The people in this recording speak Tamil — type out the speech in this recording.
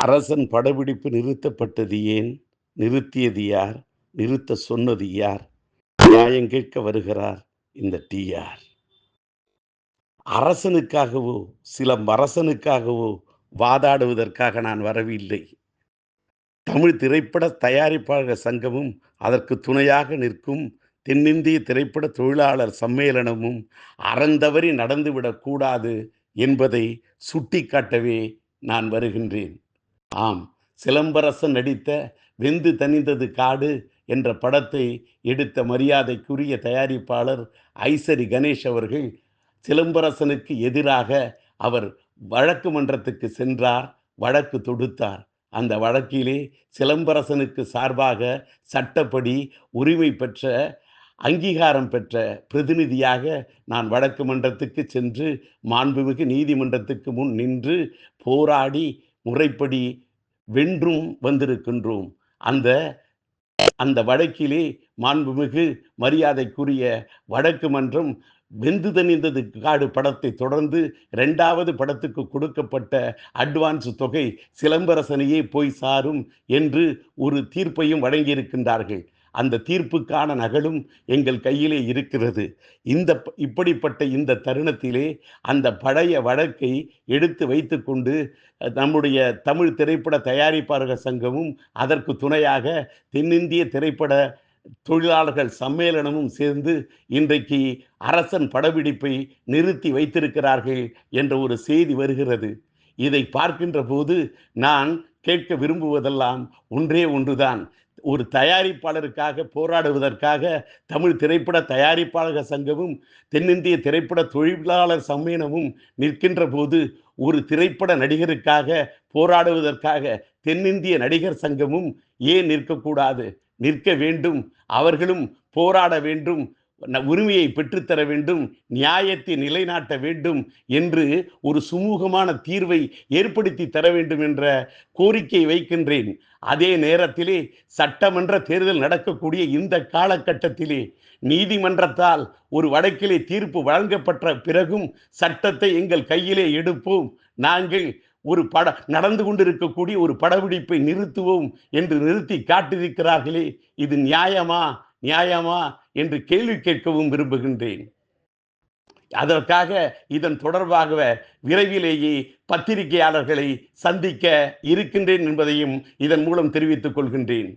அரசன் படப்பிடிப்பு நிறுத்தப்பட்டது ஏன்? நிறுத்தியது யார்? நிறுத்த சொன்னது யார்? நியாயம் கேட்க வருகிறார் இந்த டிஆர். அரசனுக்காகவோ அரசனுக்காகவோ வாதாடுவதற்காக நான் வரவில்லை. தமிழ் திரைப்பட தயாரிப்பாளர் சங்கமும் அதற்கு துணையாக நிற்கும் தென்னிந்திய திரைப்பட தொழிலாளர் சம்மேளனமும் அறந்தவறி நடந்துவிடக்கூடாது என்பதை சுட்டிக்காட்டவே நான் வருகின்றேன். ஆம், சிலம்பரசன் நடித்த வெந்து தணிந்தது காடு என்ற படத்தை எடுத்த மரியாதைக்குரிய தயாரிப்பாளர் ஐசரி கணேஷ் அவர்கள் சிலம்பரசனுக்கு எதிராக அவர் வழக்கு மன்றத்துக்கு சென்றார், வழக்கு தொடுத்தார். அந்த வழக்கிலே சிலம்பரசனுக்கு சார்பாக சட்டப்படி உரிமை பெற்ற அங்கீகாரம் பெற்ற பிரதிநிதியாக நான் வழக்கு மன்றத்துக்கு சென்று மாண்புமிகு நீதிமன்றத்துக்கு முன் நின்று போராடி முறைப்படி வென்றும் வந்திருக்கின்றோம். அந்த அந்த வழக்கிலே மாண்புமிகு மரியாதைக்குரிய வழக்கு மன்றம் வெந்து தணிந்தது காடு படத்தை தொடர்ந்து 2வது படத்துக்கு கொடுக்கப்பட்ட அட்வான்ஸ் தொகை சிலம்பரசனையே போய் சாரும் என்று ஒரு தீர்ப்பையும் வழங்கியிருக்கின்றார்கள். அந்த தீர்ப்புக்கான நகலும் எங்கள் கையிலே இருக்கிறது. இப்படிப்பட்ட இந்த தருணத்திலே அந்த பழைய வழக்கை எடுத்து வைத்துக்கொண்டு நம்முடைய தமிழ் திரைப்பட தயாரிப்பாளர்கள் சங்கமும் அதற்கு துணையாக தென்னிந்திய திரைப்பட தொழிலாளர்கள் சம்மேளனமும் சேர்ந்து இன்றைக்கு அரசன் படப்பிடிப்பை நிறுத்தி வைத்திருக்கிறார்கள் என்ற ஒரு செய்தி வருகிறது. இதை பார்க்கின்ற போது நான் கேட்க விரும்புவதெல்லாம் ஒன்றே ஒன்றுதான். ஒரு தயாரிப்பாளருக்காக போராடுவதற்காக தமிழ் திரைப்பட தயாரிப்பாளர்கள் சங்கமும் தென்னிந்திய திரைப்பட தொழிலாளர் சம்மேளனமும் நிற்கின்ற போது ஒரு திரைப்பட நடிகருக்காக போராடுவதற்காக தென்னிந்திய நடிகர் சங்கமும் ஏன் நிற்கக்கூடாது? நிற்க வேண்டும். அவர்களும் போராட வேண்டும், உரிமையை பெற்றுத்தர வேண்டும், நியாயத்தை நிலைநாட்ட வேண்டும் என்று ஒரு சுமூகமான தீர்வை ஏற்படுத்தி தர வேண்டும் என்ற கோரிக்கை வைக்கின்றேன். அதே நேரத்திலே சட்டமன்ற தேர்தல் நடக்கக்கூடிய இந்த காலகட்டத்திலே நீதிமன்றத்தால் ஒரு வழக்கிலே தீர்ப்பு வழங்கப்பட்ட பிறகும் சட்டத்தை எங்கள் கையிலே எடுப்போம், நாங்கள் ஒரு நடந்து கொண்டிருக்கக்கூடிய ஒரு படப்பிடிப்பை நிறுத்துவோம் என்று நிறுத்தி காட்டியிருக்கிறார்களே, இது நியாயமா என்று கேள்வி கேட்கவும் விரும்புகின்றேன். அதற்காக இதன் தொடர்பாக விரைவிலேயே பத்திரிகையாளர்களை சந்திக்க இருக்கின்றேன் என்பதையும் இதன் மூலம் தெரிவித்துக் கொள்கின்றேன்.